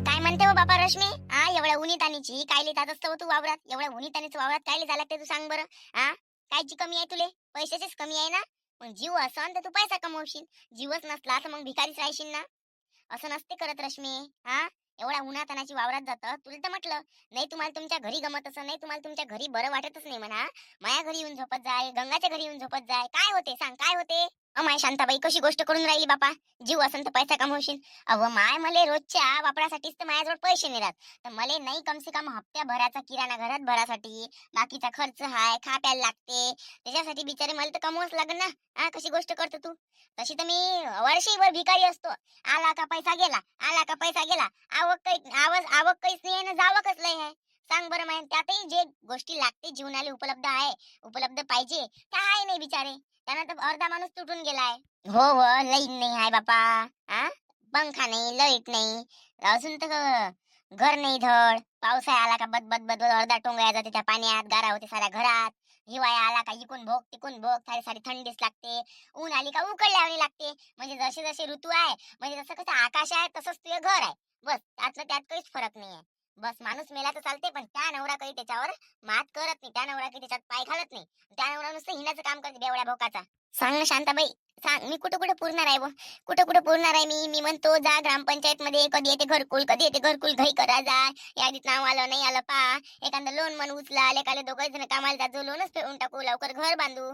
काय म्हणते हो बापा रश्मी? एवढ्या उन्हीतानीची कायले जात असतो तू वावरात? एवढ्या उन्हीतानीच वावरात कायले झाला ते तू सांग बरं. कायची कमी आहे तुले? पैशाचीच कमी आहे ना? मग जीव असन तर तू पैसा कमवशील, जीवच नसला तर मग भिकारीच राहशील ना. असं नसते करत रश्मी. एवढ्या उन्हातानाची वावरात जातं तुला तर म्हटलं नाही. तुम्हाला तुमच्या घरी गमत असं नाही, तुम्हाला तुमच्या घरी बरं वाटतच नाही म्हणा. माया घरी येऊन झोपत जाय, गंगाच्या घरी येऊन झोपत जाय. काय होते सांग, काय होते? माय शांताबाई कशी गोष्ट करून राहिली बापा. जीव असन तर पैसा कमवशील. अव माय मले रोजच्या वापरासाठीच तर माझ्याजवळ पैसे नाही राहत. तर मले नाही कम से कम हप्त्या भराचा किराणा घरात भरासाठी बाकीचा खर्च हाय, खा प्यायला लागते. त्याच्यासाठी बिचारे मला तर कमवच लागेल ना. कशी गोष्ट करतो तू? तशी तर मी वर्षभर भिकारी असतो. आला का पैसा गेला, आला का पैसा गेला. आवक काहीच नाही आहे ना, जावं कसलं आहे. सांग बरं माहिती. त्यातही जे गोष्टी लागते जीवनाला उपलब्ध आहे, उपलब्ध पाहिजे त्या आहे नाही बिचारे. त्यांना तर अर्धा माणूस तुटून गेलाय. हो हो, लाईन नाही आहे बापा. आ पंखा नाही, लाईट नाही, अजून तर घर नाही धड. पावसाळा आला का बदबद बदबद अर्धा टोंगळ्या जाते त्या पाण्यात, गारा होते साऱ्या घरात. हिवाळा आला का इकून भोग तिकून भोग, सारी सारी थंडीच लागते. ऊन आली का उकडल्यावानी लागते. म्हणजे जसे जसे ऋतू आहे, म्हणजे जसं कसं आकाश आहे तसंच तुझं घर आहे. बस त्यातलं त्यात काहीच फरक नाहीये. बस माणूस मेला तर चालते, पण त्या नवरा काही त्याच्यावर मात करत नाही, त्या नवरा काही त्याच्यात पाय घालत नाही. त्या नवरा नुसतं हिनाचं काम करते बेवड्या भोकाचा. सांग ना शांताबाई, सांग. मी कुठं कुठं पुरणार आहे व? कुठं कुठं पुरणार आहे मी म्हणतो जा ग्रामपंचायत मध्ये, कधी येते घरकुल, कधी येते घरकुल, घाई करा जा. यादीत नाव आलं नाही आलं पा. एखादं लोन मन उचला, लेकाले दोघं जण कामाला जातो, लोनच फेडून टाकू, लवकर घर बांधू.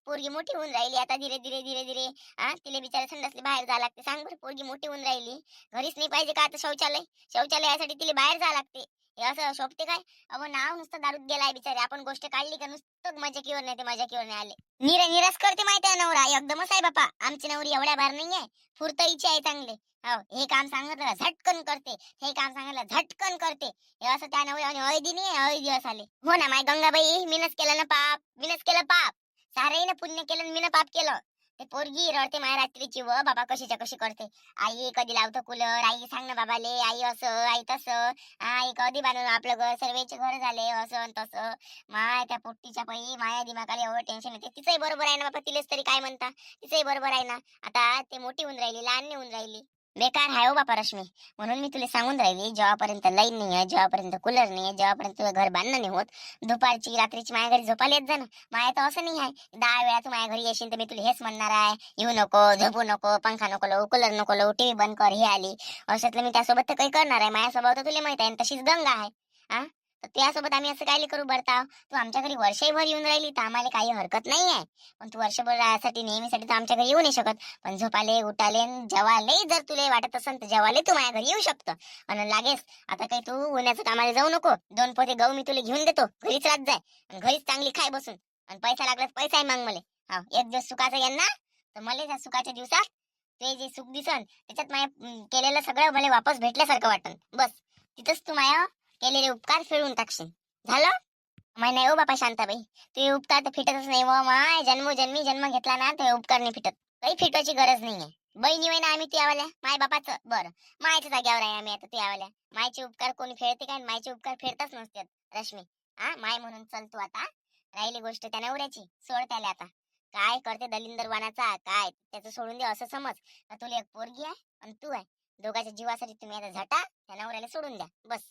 पोरगी मोठी होऊन राहिली आता, धीरे धीरे धीरे धीरे. तिला बिचारे संडासले बाहेर जावं लागते. सांग बरं, पोरगी मोठी होऊन राहिली, घरीच नाही पाहिजे का आता शौचालय? शौचालयासाठी तिला बाहेर जावं लागते. हे असं शोभते काय? अहो नाव नुसतं दारूत गेलाय बिचारे. आपण गोष्ट काढली का नुसतं मजाकीवर नाही, ते मजाकीवर नाही आले. निरस करते माहिती आहे नवरा एकदमच आहे बापा. आमची नवरी एवढ्या बार नाहीये, फुरतईची आहे चांगले. हो, हे काम सांगितलं का झटकन करते, हे काम सांगितलं झटकन करते. हे असं त्या नवऱ्याने अळदी नाही, अळदी दिवस आले. हो ना माय गंगाबाई, मीनच केलं ना पाप, मीनच केलं पाप. सारे पुण्य केलं, मीनं पाप केलं. ते पोरगी रडते माया रात्रीची व बाबा कशीच्या कशी करते. आई कधी लावतो कूलर, आई सांग ना बाबाले, आई असं आई तसं. आई कधी बांधून आपलं घर, सर्वेचे घर झाले असं तसं. माय त्या पोट्टीच्या पायी माया दिमागाला एवढं टेन्शन येते. तिचंही बरोबर आहे ना बाबा, तिलेच तरी काय म्हणता. तिचंही बरोबर आहे ना. आता ते मोठी होऊन राहिली, लहान नाही होऊन राहिली. बेकार आहे हो बापा रश्मी. म्हणून मी तुला सांगून राहिली, जेव्हापर्यंत लाईन नाही आहे, जेव्हापर्यंत कूलर नाही आहे, जेव्हापर्यंत तुझं घर बांधणं नाही होत, दुपारची रात्रीची माझ्या घरी झोपायला येत जा ना. माया तर असं नाही आहे 10 वेळा तू माझ्या घरी येशील तर मी तुला हेच म्हणणार आहे, येऊ नको, झोपू नको, पंखा नको लावू, कूलर नको लावू, टीव्ही बंद कर, हे आली. अशातलं मी त्यासोबत तर काही करणार आहे. माझ्या स्वभाव तर तुला माहित आहे, तशीच गंगा आहे. तर त्यासोबत आम्ही असं काय करू बरताव? तू आमच्या घरी वर्षभर येऊन राहिली तर आम्हाला काही हरकत नाही आहे. पण तू वर्षभर राहण्यासाठी नेहमीसाठी तर आमच्या घरी येऊ नाही शकत. पण झोपाले उठाले जेवाले जर तुला वाटत असेल तर जेवाले तू माझ्या घरी येऊ शकतं. आणि लागेस आता काही तू उन्हाचं कामाला जाऊ नको. 2 पोते गहू मी तुला घेऊन देतो, घरीच राहत जाय आणि घरीच चांगली खाय बसून. आणि पैसा लागला तर पैसाही माग मले. एक दिवस सुखाचा येईल ना, तर मला त्या सुखाच्या दिवसात ते जे सुख दिसन त्याच्यात माझ्या केलेलं सगळं मला वापस भेटल्यासारखं वाटन. बस तिथंच तू माझ्या केलेले उपकार फेडून टाकशील. झालं? माय नाही हो बापा शांताबाई, ते उपकार तर फिटतच नाही व माय. जन्मोजन्मी जन्म घेतला ना ते उपकार नाही फिटत. काही फिटवायची गरज नाहीये. बहिणी होय ना आम्ही त्यावाल्या, माय बापाचं बरं मायच्या जाग्यावर आहे आम्ही आता त्यावाल्या. मायचे उपकार कोणी फेडते काय? मायचे उपकार फेडतच नसतात रश्मी. माय म्हणून चल तू आता. राहिली गोष्ट त्या नवऱ्याची, सोड त्याला आता. काय करते दलिंदर वानाचा काय त्याचं सोडून दे. असं समज का तुला एक पोरगी आहे आणि तू आहे, दोघांच्या जीवासाठी तुम्ही आता झटा, त्या नवऱ्याला सोडून द्या बस.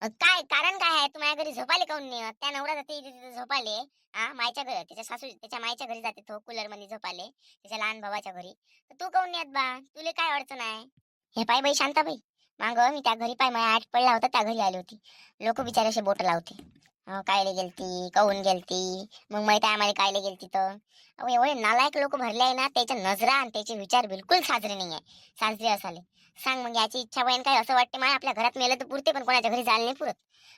काय कारण काय आहे? तू माझ्या घरी झोपाले काऊन नाही? त्या नवरा जाते तिथे झोपाले. मायच्या घरी, त्याच्या सासू त्याच्या मायच्या घरी जाते तो कूलर मध्ये झोपाले, त्याच्या लहान भावाच्या घरी. तर तू काऊन येत बा? तुला काय अडचण आहे? हे पाय बाई शांताबाई, माग मी त्या घरी पाय माझ्या आठ पडला होता त्या घरी आली होती. लोक बिचाराशे बोट लावते. कायले गेलती, काऊन गेलती, मग माहिती आहे आम्हाला कायले गेलती तर. अहो एवढे नालायक लोक भरले आहे ना, त्याच्या नजरा आणि त्याचे विचार बिलकुल साजरे नाही आहे. साजरे असाले सांग मग याची इच्छा बहीण काय? असं वाटते मला आपल्या घरात मेलं तर पुरते, पण कोणाच्या घरी जायला नाही पुरत.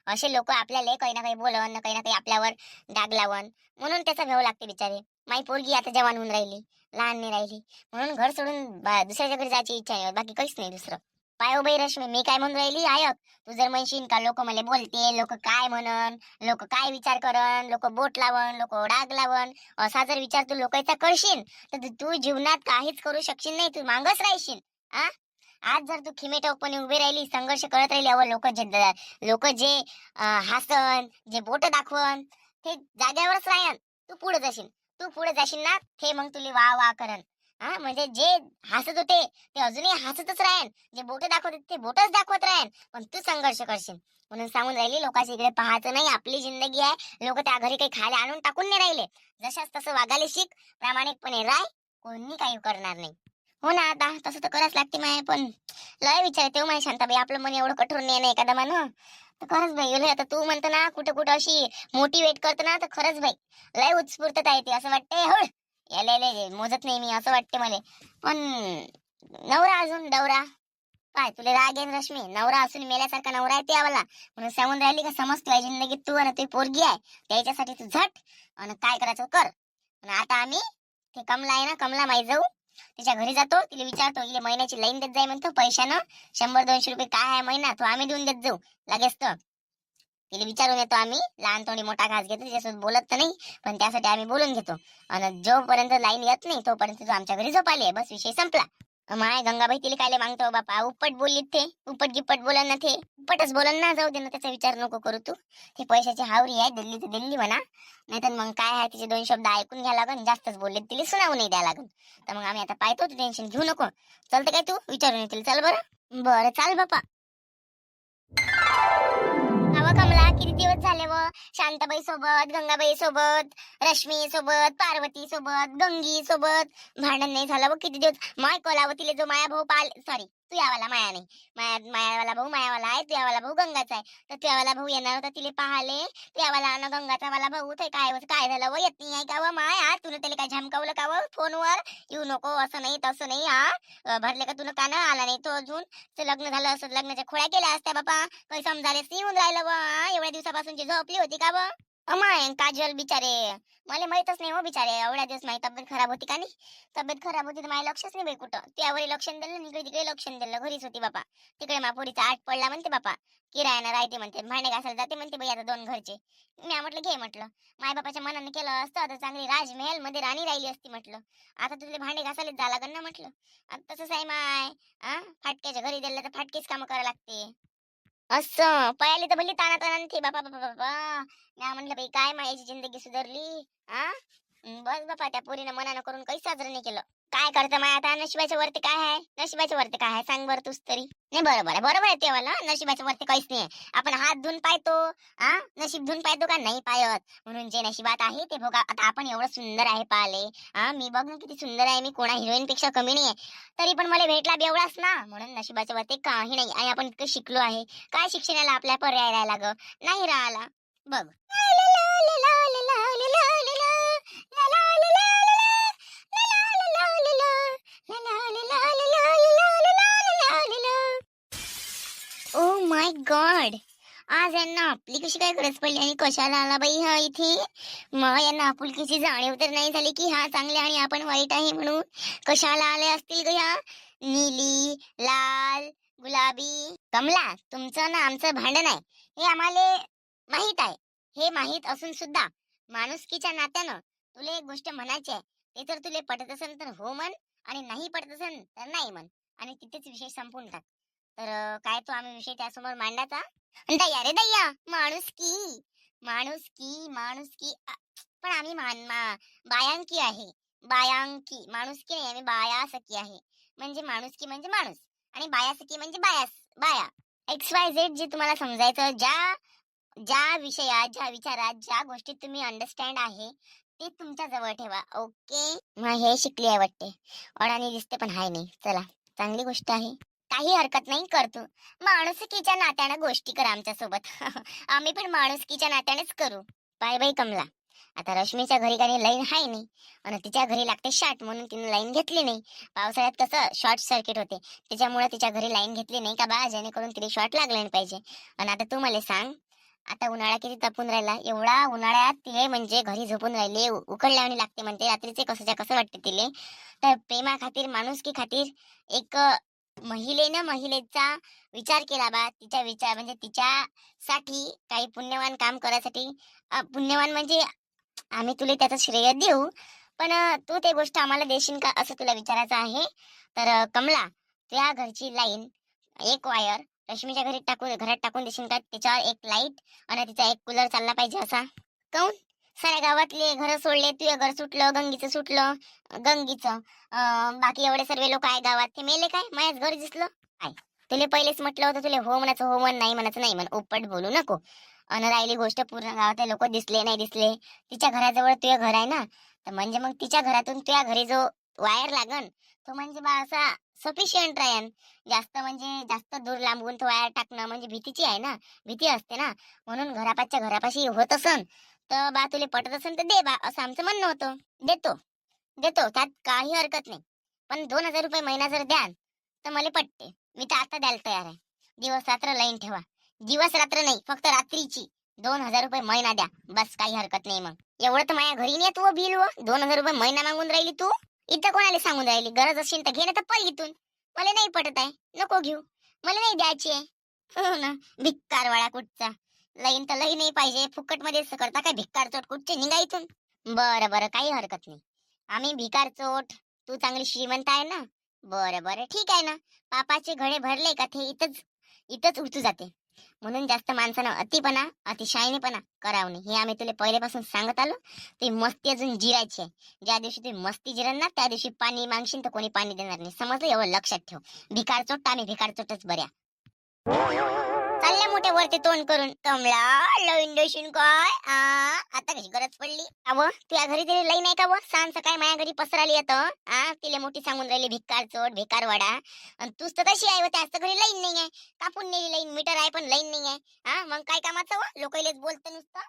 असे लोक आपल्याला काही ना काही बोलवन ना काही ना काही आपल्यावर डाग लावण, म्हणून त्याचा भेव लागते बिचारे. माई पोरगी आता जवान होऊन राहिली, लहान नाही राहिली, म्हणून घर सोडून दुसऱ्याच्या घरी जायची इच्छा नाही, बाकी काहीच नाही दुसरं. पाय बाई रश्मी, मी काय म्हणून राहिली ऐक. तू जर म्हणशील का लोक मला बोलते, लोक काय म्हणन, लोक काय विचार करन, लोक बोट लावण, लोक डाग लावण, असा जर विचार तू लोकांचा करशील तर तू जीवनात काहीच करू शकशील नाही, तू मागच राहशील. आ आज जर तू खिमेटोकपणे उभी राहिली, संघर्ष करत राहिली, अव लोक जे हसन, जे बोट दाखवन, ते जाग्यावरच राहन. तू पुढे जाशील, तू पुढे जाशील ना, ते मग तुला वा वा करन. हा म्हणजे जे हसत होते ते अजूनही हसतच राहीन, जे बोट दाखवत होते ते बोटच दाखवत राहीन, पण तू संघर्ष करशील. म्हणून सांगून राहिली, लोकांच्या इकडे पाहायचं नाही, आपली जिंदगी आहे. लोक त्या घरी काही खायला आणून टाकून नाही राहिले. जशास तसं वागायला शिक, प्रामाणिकपणे राय, कोणी काही करणार नाही. हो ना, आता तसं तर करावंच लागते माय, पण लय विचार येते माय शांताबाई, आपलं मन एवढं कठोर नाही ना एखादा मन. तर खरंच बाई, लय आता तू म्हणतो ना कुठं कुठं अशी मोटिवेट करतो ना, तर खरंच बाई लय उत्स्फूर्तता येते. असं वाटते हो याले मोजत नाही मी, असं वाटते मला. पण नवरा अजून डवरा, काय तुला राग येईन रश्मी? नवरा असून मेल्यासारखा नवरा आहे त्यावाला, म्हणून सांगून राहिली का समजतोय जिंदगीत तू आणि तुझी पोरगी आहे, त्याच्यासाठी तू झट आणि काय करायचं कर. आणि आता आम्ही ते कमला आहे ना, कमला माई जाऊ तिच्या घरी जातो, तिला विचारतो, इले महिन्याची लाईन देत जाय म्हणतो पैशानं, 100-200 रुपये काय आहे महिना तो आम्ही देऊन देत जाऊ लगेच. तर तिला विचारून येतो आम्ही, लहान थोडी मोठा घास घेतो, तिच्यासोबत बोलत तर नाही, पण त्यासाठी आम्ही बोलून घेतो. आणि जोपर्यंत लाईन येत नाही तोपर्यंत तू आमच्या घरी झोपाली, बस विषय संपला. माय गंगाबाई तिला कायले मागतो बापा, उपट बोललीत ते, उपट गिप्पट बोलन ना ते, उपटच बोलन ना, जाऊ दे ना, त्याचा विचार नको करू तू. ते पैशाची हावरी आहे, दिल्ली तर दिल्ली म्हणा, नाहीतर मग काय आहे, तिचे 2 शब्द ऐकून घ्या लागन, जास्तच बोलले तिला सुनावून नाही द्या लागन. तर मग आम्ही आता पाहतो, तू टेन्शन घेऊ नको. चलतं काय तू विचारून येतील, चल बरं. बरं चाल बापा. अव कमला, किती दिवस झाले व शांताबाई सोबत, गंगाबाई सोबत, रश्मी सोबत, पार्वती सोबत, गंगी सोबत भांडण नाही झालं व किती दिवस. माय कलावतीले जो माया भाऊ पाल, सॉरी तू यावाला माया नाही, मायावाला भाऊ मायावाला आहे, तू यावाला भाऊ गंगाचा आहे. तर तू यावाला भाऊ येणार होता तिले पाहाले, तू यावाला ना गंगाचा वाला भाऊ, ते काय झालं व येत नाही आहे का व माय? हा तुला त्याला काय झमकावलं का व फोनवर? येऊ नको असं नाही तसं नाही, हा भरले का तुला काना आला नाही तो अजून? ते लग्न झालं असं लग्नाच्या खोड्या केल्या असत्या बापा, काही समजायलाच नाही येऊन राहिलं बा. एवढ्या दिवसापासूनची झोपली होती का बा? अमाय काजल बिचारे, मला माहितच नाही हो बिचारे, एवढ्या दिवस माझी तब्येत खराब होती का नाही, तब्येत खराब होती तर माझ्या लक्षच नाही बाई कुठं, त्यावर लक्ष दिलं, इकडे तिकडे लक्ष दिलं, घरीच होती बापा. तिकडे मापुरीचा आठ पडला म्हणते बापा, किरायानं राहते म्हणते, भांडे घासायला जाते म्हणते बाई आता 2 घरचे. मी म्हटलं घे म्हटलं, माय बापाच्या मनाने केलं असतं तर चांगली राजमहल मध्ये राणी राहिली असती म्हटलं. आता तुझे भांडे घासायलाच जा लागन ना म्हटलं. आता तसंच आहे माय, फाटक्याच्या घरी दिलं तर फाटकीच कामं करायला लागते. असं पयाली तर भली ताना ताना थे बापा बापा बापा. म्या म्हणलं बाई काय मायाची जिंदगी सुधारली. आ बस बापा, त्या पोरीनं मनानं करून काही साजरं नाही केलं. काय करतं माय आता, नशिबाच्या वरती काय आहे, नशिबाच्या वरती काय आहे सांग बरं तूच तरी. नाही बरोबर आहे तेव्हा, नशिबाच्या वरती काहीच नाही. आपण हात धुवून पाहतो, नशीब धुवून पाहतो का नाही पाहत. म्हणून जे नशिबात आहे ते भोगा. आता आपण एवढं सुंदर आहे पाहिले, मी बघ ना किती सुंदर आहे, मी कोणा हिरोईन पेक्षा कमी नाही, तरी पण मला भेटला बेवडाच ना, म्हणून नशिबाच्या वरती काही नाही. आणि आपण इतकं शिकलो आहे, काय शिक्षणाला आपल्या पर्याय राहायला ग नाही राहिला बघ. ओ माय गॉड, आज यांना आपली कशी काय गरज पडली आणि कशाला आला बाई हा इथे? मग यांना आपुलकीची जाणीव तर नाही झाली की हा चांगले आणि आपण वाईट आहे म्हणून? कशाला आले असतील ग ह्या? नीली, लाल, गुलाबी. कमला, तुमचं ना आमचं भांडण आहे हे आम्हाला माहित आहे. हे माहित असून सुद्धा माणुसकीच्या नात्यानं तुला एक गोष्ट म्हणायची आहे, ते तर तुला पटत असेल तर हो म्हण, आणि नाही पटत असेल तर नाही म्हण, आणि तिथेच विषय संपून टाक. तर काय तो आम्ही विषय त्यासमोर मांडायचा? दया रे दया, माणुसकी, माणुसकी, माणुसकी. पण आम्ही बायांकी आहे, बायांकी, माणुसकी नाही, आम्ही बायासकी आहे. म्हणजे माणुसकी म्हणजे माणूस, आणि बायासकी म्हणजे बाया. XYZ जे तुम्हाला समजायचं, ज्या ज्या विषयात, ज्या विचारात, ज्या गोष्टीत तुम्ही अंडरस्टँड आहे ते तुमच्या जवळ ठेवा. ओके, मग हे शिकली आहे वाटते, अडाणी दिसते पण हाय नाही. चला, चांगली गोष्ट आहे, काही हरकत नाही, करतो. माणुसकीच्या नात्यानं गोष्टी करा आमच्या सोबत. आम्ही पण माणुसकीच्या नात्यानेच करू. Bye bye Kamala. आता रश्मीच्या घरी काही लाईन हाय नाही, आणि तिच्या घरी लागते शाट, म्हणून तिने लाईन घेतली नाही. पावसाळ्यात कसं शॉर्ट सर्किट होते, त्याच्यामुळे तिच्या घरी लाईन घेतली नाही का बा, जेणेकरून तिला शॉर्ट लागला नाही पाहिजे. आणि आता तू मला सांग, आता उन्हाळा किती तपून राहिला, एवढा उन्हाळ्यात तिले म्हणजे घरी झोपून राहिले, उकडल्यावानी लागते म्हणते रात्रीचे, कसं वाटते तिले. तर प्रेमा खातीर, माणुसकी खातीर एक महिलेनं महिलेचा विचार केला बा, तिच्या विचार म्हणजे तिच्यासाठी काही पुण्यवान काम करायसाठी. पुण्यवान म्हणजे आम्ही तुला त्याचं श्रेय देऊ, पण तू ते गोष्ट आम्हाला देशील का असं तुला विचारायचं आहे. तर कमला, त्या घरची लाईन, एक वायर रश्मीच्या घरात टाकून देशील का? त्याच्यावर एक लाईट आणि तिचा एक कूलर चालला पाहिजे असा. काऊन? साऱ्या गावातले घर सोडले, तुझं घर सुटलं, गंगीचं सुटलं, गंगीचं बाकी एवढे सर्व लोक आहे गावात, ते मेले काय? माझ्याच घर दिसलं काय? तुले पहिलेच म्हटलं होतं, तुले हो म्हणायचं हो म्हण, नाही म्हणायचं नाही म्हण, उपट बोलू नको. अन राहिली गोष्ट, पूर्ण गावातले लोक दिसले नाही दिसले, तिच्या घराजवळ तुझं घर आहे ना, तर म्हणजे मग तिच्या घरातून तुझ्या घरी जो वायर लागन तो म्हणजे बा असा सफिशियंट राहीन. जास्त म्हणजे जास्त दूर लांबून तो वायर टाकणं म्हणजे भीतीची आहे ना, भीती असते ना. म्हणून घरापासच्या घरापाशी होत असन तर बा तुले पटत असन तर दे बा, असं आमचं म्हणणं होतं. देतो, देतो, त्यात काही हरकत नाही. पण 2,000 रुपये महिना जर द्याल तर मला पटते. मी तर आता द्यायला तयार आहे. दिवस रात्र लाईन ठेवा. दिवस रात्र नाही, फक्त रात्रीची 2,000 रुपये महिना द्या, बस. काही हरकत नाही. मग एवढं तर माझ्या घरी नाही तू बिल व 2,000 रुपये महिना मागून राहिली तू. इथं कोणाला सांगून राहिली? गरज असेल तर घे, नाही तर पळ इथून. मला नाही पटत आहे, नको घेऊ, मला नाही द्यायची आहे. हो ना, भिक्कारवाळा कुठचा. लाईन तर लई नाही पाहिजे, फुकट मध्ये करता काय भिक्कार चोट कुठचे, निघा इथून. बरं बरं, काही हरकत नाही. आम्ही भिकार चोट, तू चांगली श्रीमंत आहे ना. बरं बरं, ठीक आहे ना. पापाचे घडे भरले का ते इथंच इथंच उठू जाते. म्हणून जास्त माणसानं अतिपणा अतिशायनीपणा करावं नाही, हे आम्ही तुला पहिल्यापासून सांगत आलो. ती मस्ती अजून जिरायची आहे. ज्या दिवशी ती मस्ती जिरण ना, त्या दिवशी पाणी मागशील तर कोणी पाणी देणार नाही, समजलं? एवढं लक्षात ठेव. भिकार चोट आम्ही भिकार चोटच बऱ्या. चालले मोठे वरती तोंड करून. कमला, लाईन देशील काय? आता कशी गरज पडली? अव तुझ्या घरी तरी लाईन आहे का? व सांग सकाळी माझ्या घरी पसराली येतं. तिला मोठी सांगून राहिली भिकार चोट भिकार वाडा. आणि तूच तर तशी आहे, व त्याच घरी लाईन नाही आहे. कापून नेली लाईन, मीटर आहे पण लाईन नाही आहे. मग काय कामाचं? व लोकांलेच बोलतं नुसतं.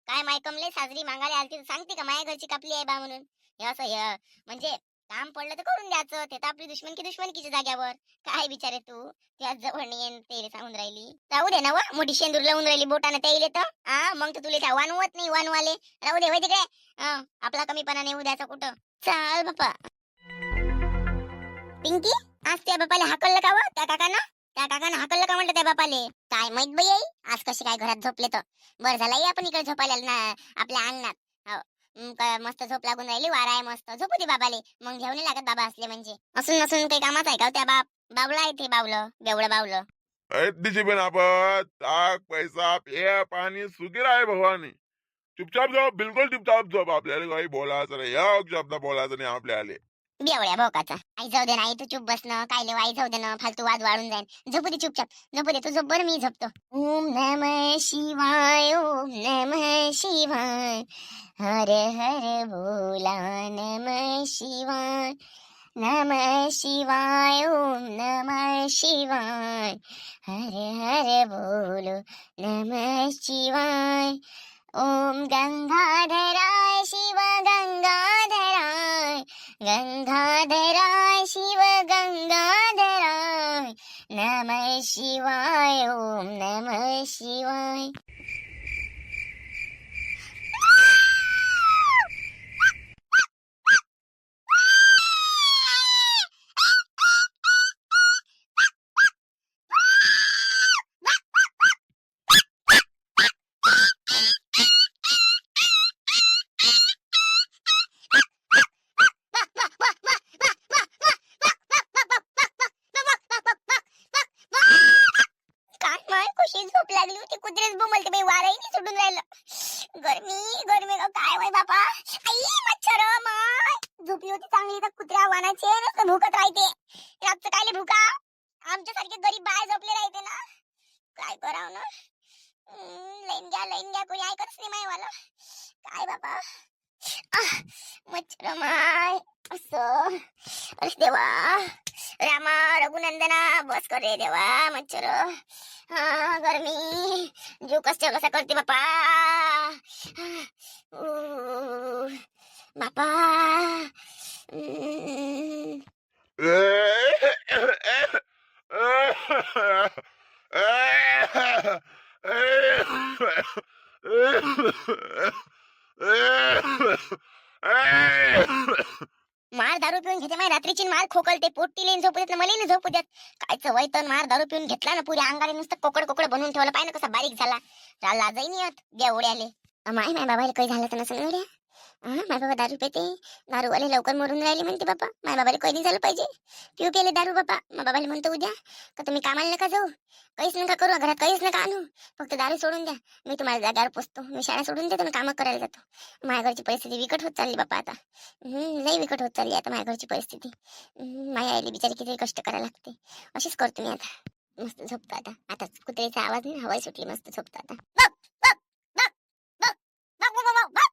काय माय कमले, साजरी मागायला आलती तर सांगते का माझ्या घरची कापली आहे बा म्हणून? हे असं हे म्हणजे काम पडलं तर करून द्यायचं, ते तर आपली दुश्मनकीच्या जाग्यावर. काय बिचारे तू त्याच जवळ नाही ते सांगून राहिली. राहू दे ना, व मोठी शेंदूर लावून राहिली बोटाने त्या इले तर. मग तर तुला त्या वानवत नाही वानवाले. राहू दे, होय तिकडे. आपला कमीपणा नाही उद्याचा कुठं. चाल बापा. पिंकी, आज त्या बापाले हाकललं का? व त्या काकानं हाकललं का म्हणलं त्या बापाले? काय माहित बाई आई, आज कशी काय घरात झोपले तर. बरं झालं आई आपण इकडे झोपायला ना, आपल्या अंगणात. हो. मस्त झोप लागून राहिली, वारा आहे मस्त. झोपू दे बाबाले, मग घेऊन नाही लागत बाबा असले म्हणजे. असून नसून काही कामाच आहे का हो त्या बावला आहे ते? बावलं बेवडं बावलं. दिशी पण आपण ताक पैसा पे पाणी सुखी राहे भवानी. चुपचाप जाऊ, बिलकुल चुपचाप जाऊ. आपल्याला काही बोलायचं नाही, एक शब्द बोलायचं नाही आपल्याला. बेवड्या भोकाचा. आई जाऊ दे ना, आई तू चुप बस ना, काय लेवा आई जाऊ दे ना, फालतू वाद वाढून जाईल. झोपू दे चुपचाप, झोपू दे तू, झोप बरं, मी झोपतो. ओम नमः शिवाय, ओम नमः शिवाय, हर हर बोला नमः शिवाय, नमः शिवाय, ओम नमः शिवाय, हर हर बोलो नमः शिवाय. ओम गंगाधराय शिव गंगाधराय, गंगाधराय शिव गंगाधराय, नमः शिवाय, ओम नमः शिवाय. काय माय कशी झोप लागली होती, कुत्रेच बोंबलते बाई, वाराही नाही सुटून राहिलं. गरमी गरमी का काय वय बापा. आई मच्छर माय. झोपली होती चांगली तर कुत्र्या वानाचे नुसतं भुकत राहते. रातचं कायले भुका? आमच्यासारखे गरीब बाय झोपले राहते ना, काय करावं ना. लाईन घ्या कोणी ऐकतच नाही मायवाला. काय बाबा. मच्छर माय. असं अरे देवा, रामा रघुनंदना बस कर रे देवा. मच्छर, गरमी, जीव कसा करते बापा. बापा. मार दारू पिऊन घेते माय रात्रीची, मार खोकलते, पोटी लेन झोपू देत ना, मला नाही झोपू देत. काय चवय तर मार दारू पिऊन घेतला ना, पुऱ्या अंगाने नुसतं कोकड कोकड बनवून ठेवलं. पाहिजे कसा बारीक झाला. लाजही नाही येत देवड्याले. माय माय बाबाला काही झालं तर नसेल गड्या. माझ्या बाबा दारू पेते, दारूवाले लवकर मरून राहिले म्हणते बाबा. माझ्या बाबाला कधी झालं पाहिजे पिऊ पेले दारू बाबा. माझ्या बाबाला म्हणतो उद्या का तुम्ही कामाला नका जाऊ, काहीच नका करू, घरात काहीच नका आणू, फक्त दारू सोडून द्या, मी तुम्हाला जाग्यावर पोचतो, मी शाळा सोडून देतो आणि कामं करायला जातो. माझ्या घरची परिस्थिती विकट होत चालली बाबा आता. लई विकट होत चालली आता माझ्या घरची परिस्थिती. माझ्या आईला बिचारी किती कष्ट करायला लागते. अशीच करतो मी आता. मस्त झोपतो आता. आताच कुत्र्याचा आवाज नाही, हवाई सुटली, मस्त झोपतो आता. बघ, बघ, बघ, बघ, बघ, बघ, बघ, बघ.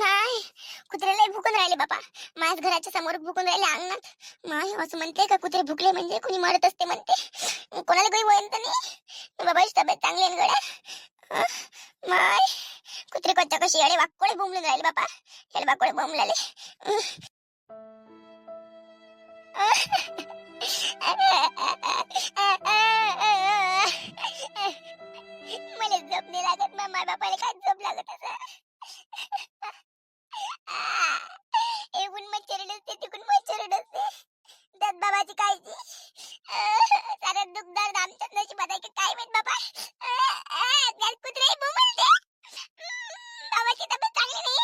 नाही, कुत्र्याला भुकून राहिले बाबा. माझ्याच घराच्या समोर भुकून राहिले अंगणात. माय असं म्हणते का कुत्रे भुकले म्हणजे कोणी मरत असते म्हणते. कोणाला काही वयन तर नाही. बाबाची तब्येत चांगली आहे ना गड्या. माय कुत्रे कच्चा कशी येडे वाकोळे बोंबलून राहिले बाबा. येडे वाकोळे बोंबलाले. मला झोप नाही लागत. माझ्या बापाला काय झोप लागत असं. एकूण मच्छर डसते, तिकून मच्छर डसते. त्यात बाबाची काळजी. सारं दुःख दर्द आमच्याच नशिबात आहे की काय माहित बाबा. त्यात कुत्रे बोंबलते. बाबाची तब्येत चांगली नाही.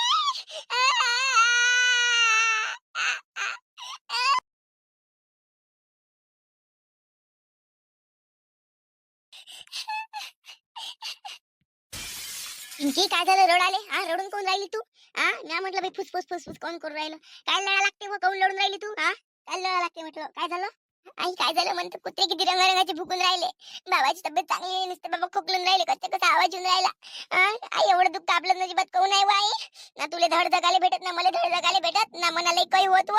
पिंकी काय झालं रडाले? रडून कोण राहिली तू? मी म्हटलं बाई फुसफुस फुसफुस कोण करून राहिलं? काय लढा लागते व काऊन लढून राहिली तू? काय लढा लागते म्हटलं? काय झालं? आई काय झालं म्हणतो? कुत्रे किती रंगारंगाचे भुकून राहिले. बाबाची तब्येत चांगली नाही, नुसतं बाबा खोकलून राहिले, कसा आवाज येऊन राहिला. आई एवढं दुःख आपलं नशिबात काऊन आहे आई? ना तुले धड जगाले भेटत, ना मला धड जगाले भेटत, ना मनाला काही होत व.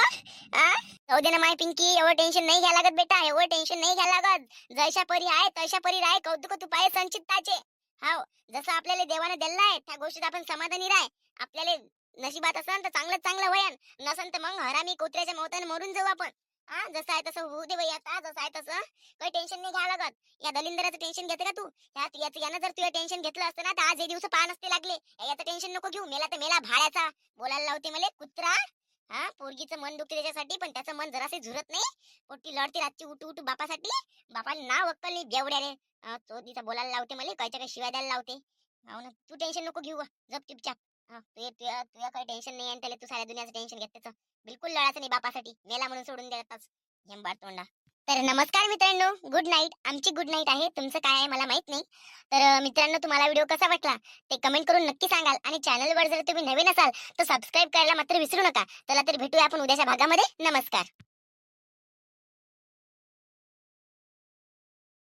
जाऊ दे ना माय पिंकी, एवढं टेन्शन नाही घ्या लागत बेटा, एवढं टेन्शन नाही घ्या लागत. जैशा परी आहे तशा परी राय, कौतुक तू पाय संचिताचे. हाव, जसं आपल्याला देवाने दिलं आहे त्या गोष्टीत आपण समाधानी राह. आपल्याला नशिबात असन तर चांगलं चांगलं वयन, नसन तर मग हरामी कुत्र्याच्या मौताने मरून जाऊ आपण. जसं आहे तसं होऊ दे बाई आता, जसं आहे तसं काही टेन्शन नाही घ्यावं लागत. या दलिंदराचं टेन्शन घेते का तू? यानं जर तुझं टेन्शन घेतलं असतं ना तर आज हे दिवस पहा नसते लागले. याचं टेन्शन नको घेऊ, मेला तर मेला भाड्याचा. बोलायला लावते मला कुत्रा. पोरगीचं मन दुखते त्याच्यासाठी, पण त्याचं मन जरासे झुरत नाही. पोटी लढते रातची उठू उठू बापासाठी. बापाला नाव अक्कल नाही बेवड्याने. तो तिचा बोलायला लावते मला, कायच्या काय शिवाय द्यायला लावते. हो ना, तू टेन्शन नको घेऊ, जप चुपचाप. तुझ्या काही टेन्शन नाही आणि त्याला तू साऱ्या दुनियाचं टेन्शन घेत त्याचं. बिलकुल लढायचं नाही बापासाठी, मेला म्हणून सोडून देताच हेंबाड तोंडा. तर नमस्कार मित्रांनो, गुड नाईट. आमची गुड नाईट आहे, तुमचं काय आहे मला माहित नाही. तर मित्रांनो, तुम्हाला व्हिडिओ कसा वाटला ते कमेंट करून नक्की सांगाल. आणि चॅनलवर जर तुम्ही नवीन असाल तर सबस्क्राईब करायला मात्र विसरू नका. चला तर भेटूया आपण उद्याच्या भागामध्ये. नमस्कार.